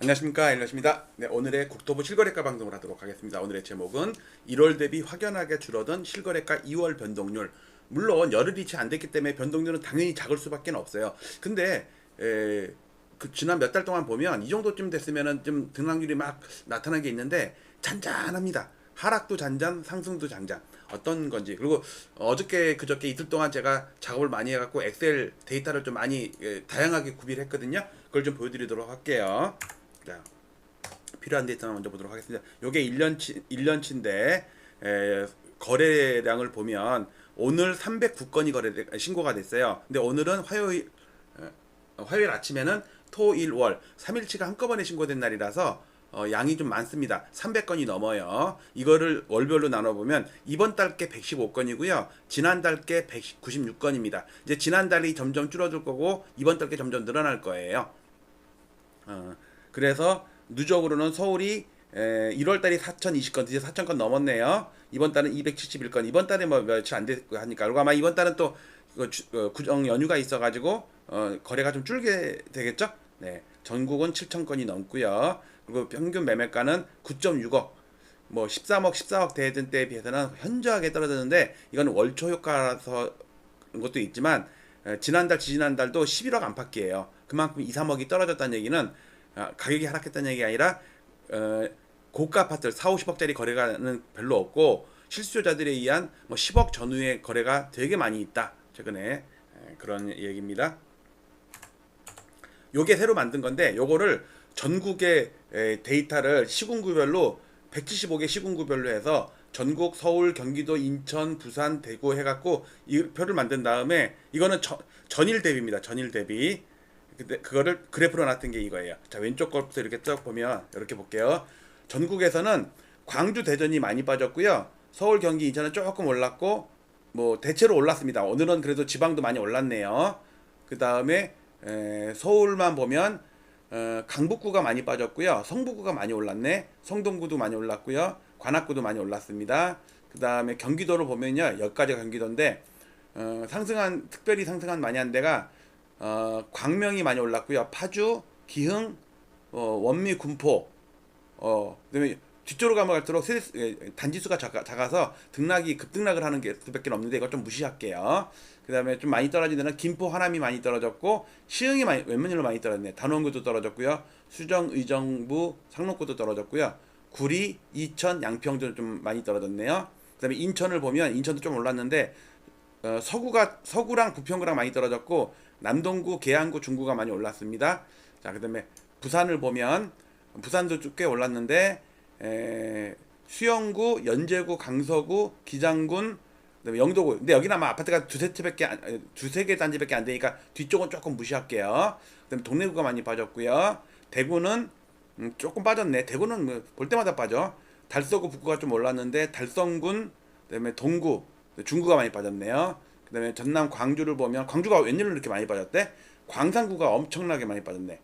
안녕하십니까, 일러십니다. 네, 오늘의 국토부 실거래가 방송을 하도록 하겠습니다. 오늘의 제목은 1월 대비 확연하게 줄어든 실거래가 2월 변동률. 물론 열흘이 채 안 됐기 때문에 변동률은 당연히 작을 수밖에 없어요. 근데 지난 몇 달 동안 보면 이 정도쯤 됐으면은 좀 등락률이 막 나타난 게 있는데 잔잔합니다. 하락도 잔잔, 상승도 잔잔. 어떤 건지. 그리고 어저께 그저께 이틀 동안 제가 작업을 많이 해갖고 엑셀 데이터를 좀 많이 다양하게 구비를 했거든요. 그걸 좀 보여드리도록 할게요. 자, 필요한 데이터 먼저 보도록 하겠습니다. 요게 1년치인데 거래량을 보면 오늘 309건이 신고가 됐어요. 근데 오늘은 화요일 아침에는 토, 일, 월 3일치가 한꺼번에 신고된 날이라서 양이 좀 많습니다. 300건이 넘어요. 이거를 월별로 나눠보면 이번 달 게 115건이고요. 지난달 게 196건입니다. 이제 지난달이 점점 줄어들 거고 이번 달 게 점점 늘어날 거예요. 그래서 누적으로는 서울이 1월달이 4,020건, 이제 4,000건 넘었네요. 이번 달은 271건, 이번 달에 뭐 며칠 안 됐고 하니까. 그리고 아마 이번 달은 또 구정 연휴가 있어가지고 거래가 좀 줄게 되겠죠? 네, 전국은 7,000건이 넘고요. 그리고 평균 매매가는 9.6억. 뭐 13억, 14억 되던 때에 비해서는 현저하게 떨어졌는데 이건 월초 효과라서 그런 것도 있지만 지난달, 지지난달도 11억 안팎이에요. 그만큼 2, 3억이 떨어졌다는 얘기는 가격이 하락했다는 얘기가 아니라 고가 아파트 4, 50억짜리 거래가는 별로 없고 실수요자들에 의한 뭐 10억 전후의 거래가 되게 많이 있다. 최근에 그런 얘기입니다. 요게 새로 만든 건데 요거를 전국의 데이터를 시군구별로 175개 시군구별로 해서 전국 서울, 경기도, 인천, 부산, 대구 해갖고 이 표를 만든 다음에 이거는 전일 대비입니다. 전일 대비. 근데 그거를 그래프로 놨던 게 이거예요. 자, 왼쪽 것부터 이렇게 쭉 보면 이렇게 볼게요. 전국에서는 광주, 대전이 많이 빠졌고요. 서울, 경기, 인천은 조금 올랐고 뭐 대체로 올랐습니다. 오늘은 그래도 지방도 많이 올랐네요. 그 다음에 서울만 보면 강북구가 많이 빠졌고요. 성북구가 많이 올랐네. 성동구도 많이 올랐고요. 관악구도 많이 올랐습니다. 그 다음에 경기도를 보면요. 여기까지가 경기도인데 특별히 상승한 많이 한 데가 광명이 많이 올랐고요. 파주, 기흥, 원미, 군포. 그다음에 뒤쪽으로 가면 갈수록 단지수가 작아서 급등락을 하는 게 수밖에 없는데 이거 좀 무시할게요. 그다음에 좀 많이 떨어진 데는 김포, 하남이 많이 떨어졌고 시흥이 웬만일로 많이 떨어졌네. 단원구도 떨어졌고요. 수정, 의정부, 상록구도 떨어졌고요. 구리, 이천, 양평도 좀 많이 떨어졌네요. 그다음에 인천을 보면 인천도 좀 올랐는데 서구랑 부평구랑 많이 떨어졌고 남동구, 계양구, 중구가 많이 올랐습니다. 자, 그다음에 부산을 보면 부산도 꽤 올랐는데 수영구, 연제구, 강서구, 기장군, 그다음에 영도구. 근데 여기는 아마 아파트가 두세 개 단지밖에 안 되니까 뒤쪽은 조금 무시할게요. 그다음에 동래구가 많이 빠졌고요. 대구는 조금 빠졌네. 대구는 뭐볼 때마다 빠져. 달서구, 북구가 좀 올랐는데 달성군, 그다음에 동구, 중구가 많이 빠졌네요. 그다음에 전남 광주를 보면 광주가 웬일로 이렇게 많이 빠졌대? 광산구가 엄청나게 많이 빠졌네.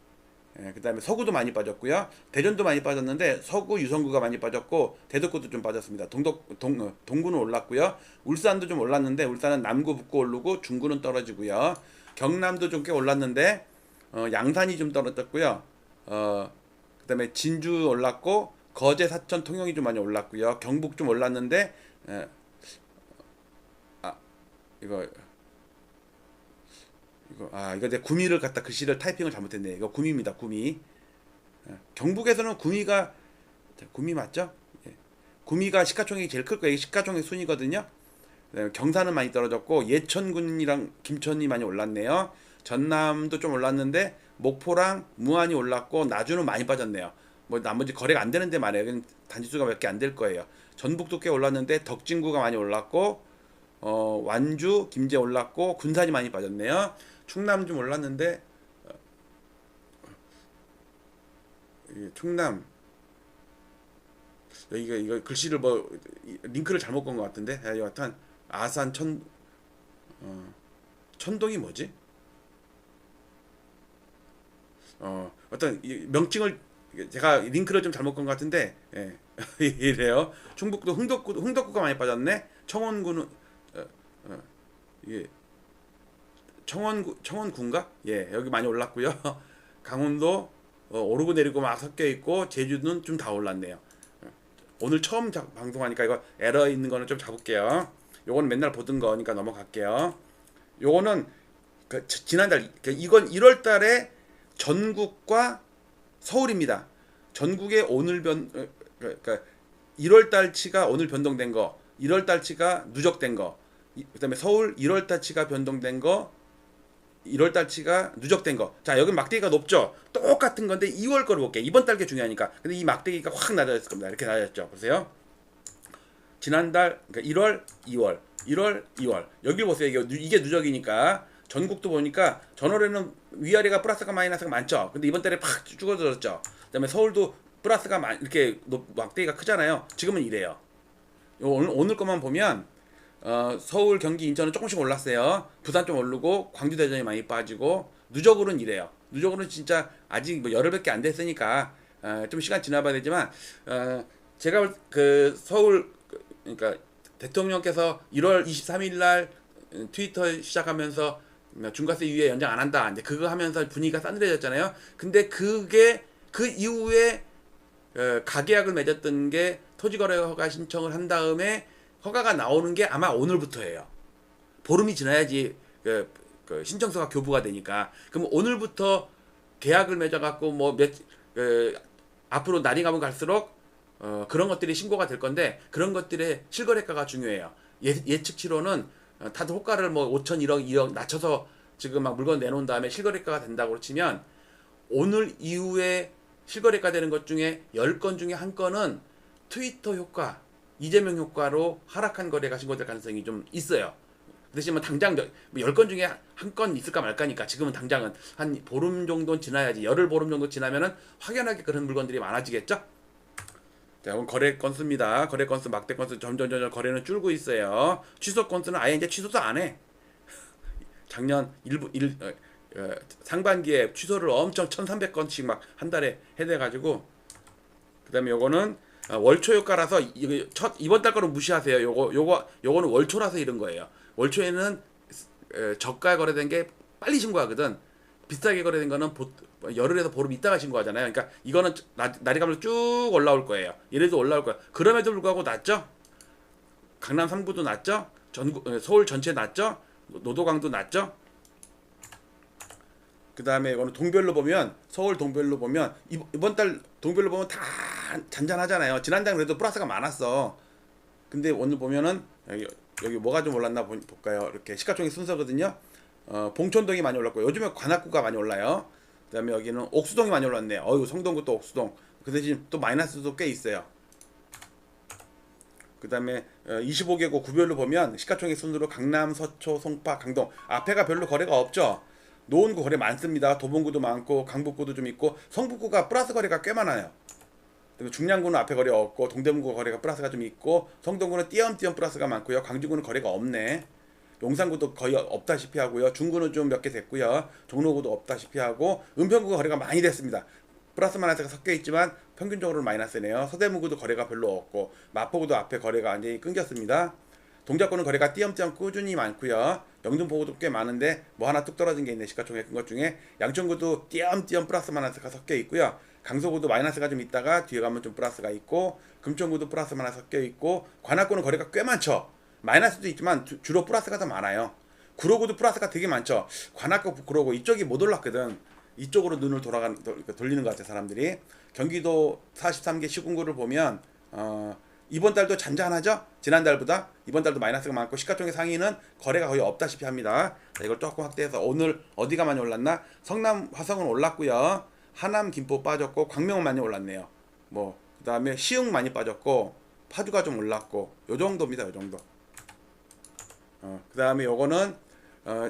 그다음에 서구도 많이 빠졌고요. 대전도 많이 빠졌는데 서구 유성구가 많이 빠졌고 대덕구도 좀 빠졌습니다. 동구는 올랐고요. 울산도 좀 올랐는데 울산은 남구 북구 오르고 중구는 떨어지고요. 경남도 좀 꽤 올랐는데 양산이 좀 떨어졌고요. 그다음에 진주 올랐고 거제, 사천, 통영이 좀 많이 올랐고요. 경북 좀 올랐는데 이거 이거 내 구미를 갖다 글씨를 타이핑을 잘못했네. 이거 구미입니다. 구미. 경북에서는 구미 맞죠? 예. 구미가 시가총액이 제일 클 거예요. 시가총액 순이거든요. 경산은 많이 떨어졌고 예천군이랑 김천이 많이 올랐네요. 전남도 좀 올랐는데 목포랑 무안이 올랐고 나주는 많이 빠졌네요. 뭐 나머지 거래가 안 되는데 말이에요. 단지수가 몇 개 안 될 거예요. 전북도 꽤 올랐는데 덕진구가 많이 올랐고 완주, 김제 올랐고 군산이 많이 빠졌네요. 충남 좀 올랐는데 충남 이거 글씨를 링크를 잘못 건 것 같은데 여하튼 아산 천동이 뭐지? 어떤 명칭을 제가 링크를 좀 잘못 건 것 같은데 이래요. 충북도 흥덕구가 많이 빠졌네. 청원구는 이게 청원군가? 예, 여기 많이 올랐고요. 강원도 오르고 내리고 막 섞여 있고 제주는 좀 다 올랐네요. 오늘 처음 방송하니까 이거 에러 있는 거는 좀 잡을게요. 요거는 맨날 보던 거니까 넘어갈게요. 요거는 지난달 이건 1월 달에 전국과 서울입니다. 전국의 오늘 그러니까 1월 달치가 오늘 변동된 거, 1월 달치가 누적된 거, 그다음에 서울 1월 달치가 변동된 거, 1월 달치가 누적된 거. 자, 여기 막대기가 높죠? 똑같은 건데 2월 거를 볼게요. 이번 달 게 중요하니까. 근데 이 막대기가 확 낮아졌을 겁니다. 이렇게 낮아졌죠. 보세요. 지난달 그러니까 1월, 2월, 1월, 2월. 여기 보세요. 이게 누적이니까 전국도 보니까 전월에는 위아래가 플러스가 마이너스가 많죠. 근데 이번 달에 팍 죽어들었죠. 그다음에 서울도 플러스가 이렇게 막대기가 크잖아요. 지금은 이래요. 오늘 것만 보면 서울, 경기, 인천은 조금씩 올랐어요. 부산 좀 오르고 광주, 대전이 많이 빠지고 누적으로는 이래요. 누적으로는 진짜 아직 뭐 열흘밖에 안 됐으니까 좀 시간 지나봐야 되지만 제가 그 서울 그러니까 대통령께서 1월 23일 날 트위터 시작하면서 중과세 유예 연장 안 한다. 이제 그거 하면서 분위기가 싸늘해졌잖아요. 근데 그게 그 이후에 가계약을 맺었던 게 토지거래허가 신청을 한 다음에 허가가 나오는 게 아마 오늘부터예요. 보름이 지나야지 그 신청서가 교부가 되니까. 그럼 오늘부터 계약을 맺어갖고 앞으로 날이 가면 갈수록 그런 것들이 신고가 될 건데 그런 것들의 실거래가가 중요해요. 예측치로는 다들 호가를 5천 1억 2억 낮춰서 지금 막 물건 내놓은 다음에 실거래가가 된다고 치면 오늘 이후에 실거래가 되는 것 중에 10건 중에 한 건은 트위터 효과, 이재명 효과로 하락한 거래가 신고될 가능성이 좀 있어요. 그 대신 당장 10건 중에 한 건 있을까 말까니까 지금은 당장은 한 보름 정도 지나야지 열흘 보름 정도 지나면은 확연하게 그런 물건들이 많아지겠죠. 자, 그럼 거래 건수입니다. 거래 건수, 막대 건수 점점 거래는 줄고 있어요. 취소 건수는 아예 이제 취소도 안 해. 작년 상반기에 취소를 엄청 1,300건씩 막 한 달에 해대가지고 그다음에 요거는 월초 효과라서 이번 달 거는 무시하세요. 요거는 월초라서 이런 거예요. 월초에는 저가 거래된 게 빨리 신고하거든. 비싸게 거래된 거는 열흘에서 보름 있다가 신고하잖아요. 그러니까 이거는 날이 가면 쭉 올라올 거예요. 얘네도 올라올 거야. 그럼에도 불구하고 낮죠? 강남 3구도 낮죠? 서울 전체 낮죠? 노도강도 낮죠? 그 다음에 이거는 동별로 보면 서울 동별로 보면 이번 달 동별로 보면 다 잔잔하잖아요. 지난달 그래도 플러스가 많았어. 근데 오늘 보면은 여기 뭐가 좀 올랐나 볼까요? 이렇게 시가총액 순서거든요. 봉천동이 많이 올랐고 요즘에 관악구가 많이 올라요. 그 다음에 여기는 옥수동이 많이 올랐네. 성동구 또 옥수동. 그 대신 또 마이너스도 꽤 있어요. 그 다음에 25개국 구별로 보면 시가총액 순으로 강남, 서초, 송파, 강동 앞에가 별로 거래가 없죠. 노원구 거래 많습니다. 도봉구도 많고 강북구도 좀 있고 성북구가 플러스 거래가 꽤 많아요. 그리고 중량구는 앞에 거래 없고 동대문구 거래가 플러스가 좀 있고 성동구는 띄엄띄엄 플러스가 많고요. 광주구는 거래가 없네. 용산구도 거의 없다시피 하고요. 중구는 좀 몇 개 됐고요. 종로구도 없다시피 하고 은평구가 거래가 많이 됐습니다. 플러스 마이너스가 섞여 있지만 평균적으로 마이너스네요. 서대문구도 거래가 별로 없고 마포구도 앞에 거래가 완전히 끊겼습니다. 동작구는 거래가 띄엄띄엄 꾸준히 많고요. 영등포구도 꽤 많은데 뭐 하나 뚝 떨어진 게 있네. 시가총액 큰 것 중에 양천구도 띄엄띄엄 플러스 마이너스가 섞여 있고요. 강서구도 마이너스가 좀 있다가 뒤에 가면 좀 플러스가 있고 금천구도 플러스 마이너스 섞여 있고 관악구는 거래가 꽤 많죠. 마이너스도 있지만 주로 플러스가 더 많아요. 구로구도 플러스가 되게 많죠. 관악구, 구로구 이쪽이 못 올랐거든. 이쪽으로 눈을 돌리는 것 같아요. 사람들이. 경기도 43개 시군구를 보면 이번 달도 잔잔하죠? 지난달보다 이번 달도 마이너스가 많고 시가총액 상위는 거래가 거의 없다시피 합니다. 자, 이걸 조금 확대해서 오늘 어디가 많이 올랐나? 성남 화성은 올랐고요. 하남 김포 빠졌고 광명은 많이 올랐네요. 그 다음에 시흥 많이 빠졌고 파주가 좀 올랐고 요 정도입니다. 요 정도. 그 다음에 요거는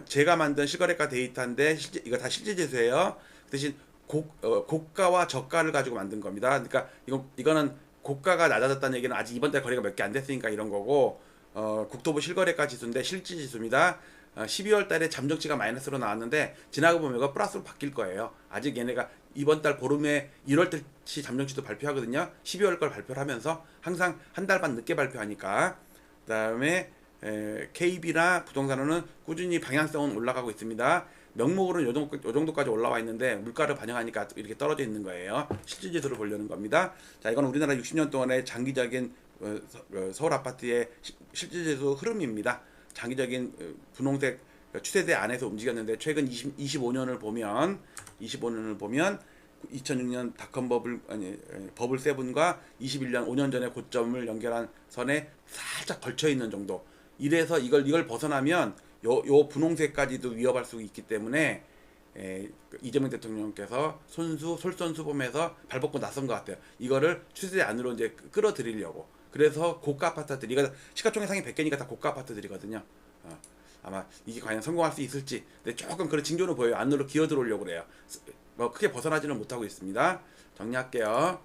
제가 만든 실거래가 데이터인데 이거 다 실제 지수예요. 대신 고가와 저가를 가지고 만든 겁니다. 그러니까 이거는 고가가 낮아졌다는 얘기는 아직 이번 달 거래가 몇 개 안 됐으니까 이런 거고 국토부 실거래가 지수인데 실질 지수입니다. 12월 달에 잠정치가 마이너스로 나왔는데 지나고 보면 이거 플러스로 바뀔 거예요. 아직 얘네가 이번 달 보름에 1월 달치 잠정치도 발표하거든요. 12월 걸 발표를 하면서 항상 한 달 반 늦게 발표하니까. 그 다음에 KB나 부동산은 꾸준히 방향성은 올라가고 있습니다. 명목으로는 요 정도까지 올라와 있는데 물가를 반영하니까 이렇게 떨어져 있는 거예요. 실질지수를 보려는 겁니다. 자, 이건 우리나라 60년 동안의 장기적인 서울 아파트의 실질지수 흐름입니다. 장기적인 분홍색 추세대 안에서 움직였는데 최근 25년을 보면 2006년 닷컴 버블 세븐과 21년 5년 전의 고점을 연결한 선에 살짝 걸쳐 있는 정도. 이래서 이걸 벗어나면 요 분홍색까지도 위협할 수 있기 때문에 이재명 대통령께서 솔선수범해서 발벗고 나선 것 같아요. 이거를 추세 안으로 이제 끌어들이려고. 그래서 고가 아파트들, 이거 시가총액상위 100개니까 다 고가 아파트들이거든요. 아마 이게 과연 성공할 수 있을지, 근데 조금 그런 징조는 보여요. 안으로 기어 들어오려고 그래요. 뭐 크게 벗어나지는 못하고 있습니다. 정리할게요.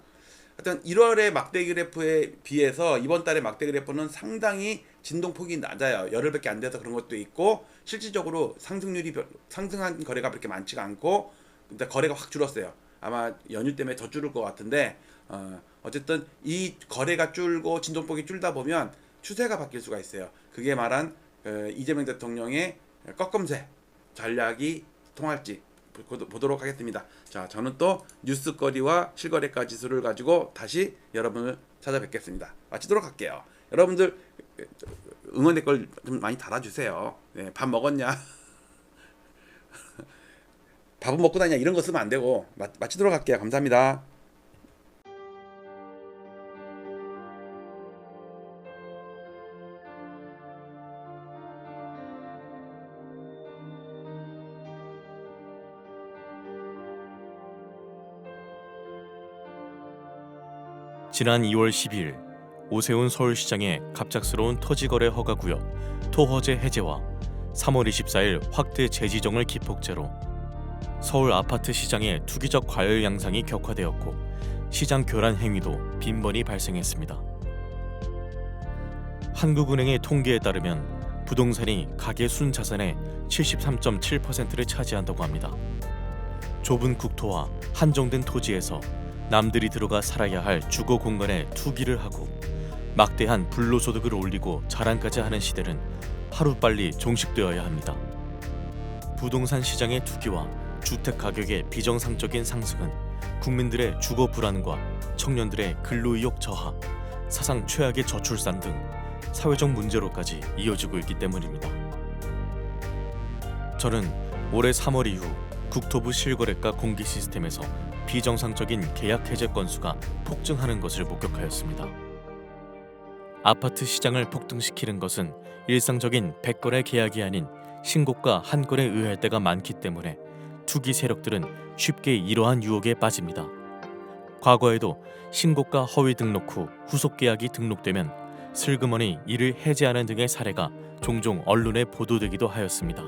하여튼 1월의 막대 그래프에 비해서 이번 달의 막대 그래프는 상당히 진동폭이 낮아요. 열흘밖에 안 돼서 그런 것도 있고, 실질적으로 상승한 거래가 그렇게 많지가 않고, 근데 거래가 확 줄었어요. 아마 연휴 때문에 더 줄을 것 같은데, 어쨌든 이 거래가 줄고 진동폭이 줄다 보면 추세가 바뀔 수가 있어요. 그게 말한 이재명 대통령의 꺾음새 전략이 통할지 보도록 하겠습니다. 자, 저는 또 뉴스거리와 실거래가 지수를 가지고 다시 여러분을 찾아뵙겠습니다. 마치도록 할게요. 여러분들 응원 댓글 좀 많이 달아주세요. 네, 밥 먹었냐? 밥은 먹고 다니냐? 이런 거 쓰면 안 되고 마치도록 할게요. 감사합니다. 지난 2월 12일 오세훈 서울시장의 갑작스러운 토지거래 허가구역 토허제 해제와 3월 24일 확대 재지정을 기폭제로 서울 아파트 시장의 투기적 과열 양상이 격화되었고 시장 교란 행위도 빈번히 발생했습니다. 한국은행의 통계에 따르면 부동산이 가계 순자산의 73.7%를 차지한다고 합니다. 좁은 국토와 한정된 토지에서 남들이 들어가 살아야 할 주거 공간에 투기를 하고 막대한 불로소득을 올리고 자랑까지 하는 시대는 하루빨리 종식되어야 합니다. 부동산 시장의 투기와 주택 가격의 비정상적인 상승은 국민들의 주거 불안과 청년들의 근로의욕 저하, 사상 최악의 저출산 등 사회적 문제로까지 이어지고 있기 때문입니다. 저는 올해 3월 이후 국토부 실거래가 공개 시스템에서 비정상적인 계약 해제 건수가 폭증하는 것을 목격하였습니다. 아파트 시장을 폭등시키는 것은 일상적인 100건의 계약이 아닌 신고가 한 건에 의할 때가 많기 때문에 투기 세력들은 쉽게 이러한 유혹에 빠집니다. 과거에도 신고가 허위 등록 후 후속 계약이 등록되면 슬그머니 이를 해제하는 등의 사례가 종종 언론에 보도되기도 하였습니다.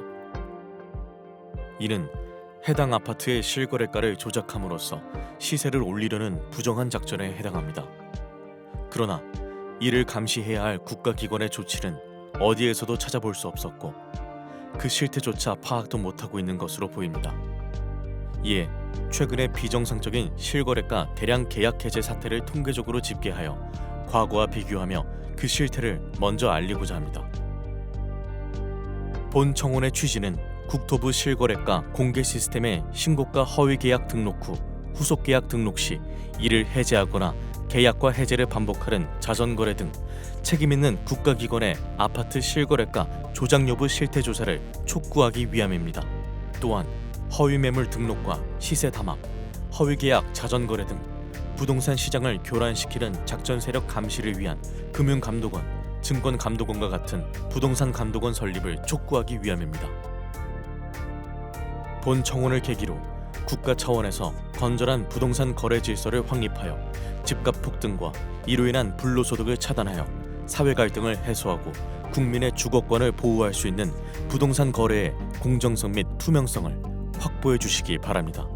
이는 해당 아파트의 실거래가를 조작함으로써 시세를 올리려는 부정한 작전에 해당합니다. 그러나 이를 감시해야 할 국가기관의 조치는 어디에서도 찾아볼 수 없었고 그 실태조차 파악도 못하고 있는 것으로 보입니다. 이에 최근에 비정상적인 실거래가 대량 계약 해제 사태를 통계적으로 집계하여 과거와 비교하며 그 실태를 먼저 알리고자 합니다. 본 청원의 취지는 국토부 실거래가 공개 시스템의 신고가 허위 계약 등록 후 후속 계약 등록 시 이를 해제하거나 계약과 해제를 반복하는 자전거래 등 책임있는 국가기관의 아파트 실거래가 조작 여부 실태 조사를 촉구하기 위함입니다. 또한 허위 매물 등록과 시세 담합, 허위 계약 자전거래 등 부동산 시장을 교란시키는 작전 세력 감시를 위한 금융감독원, 증권감독원과 같은 부동산 감독원 설립을 촉구하기 위함입니다. 본 청원을 계기로 국가 차원에서 건전한 부동산 거래 질서를 확립하여 집값 폭등과 이로 인한 불로소득을 차단하여 사회 갈등을 해소하고 국민의 주거권을 보호할 수 있는 부동산 거래의 공정성 및 투명성을 확보해 주시기 바랍니다.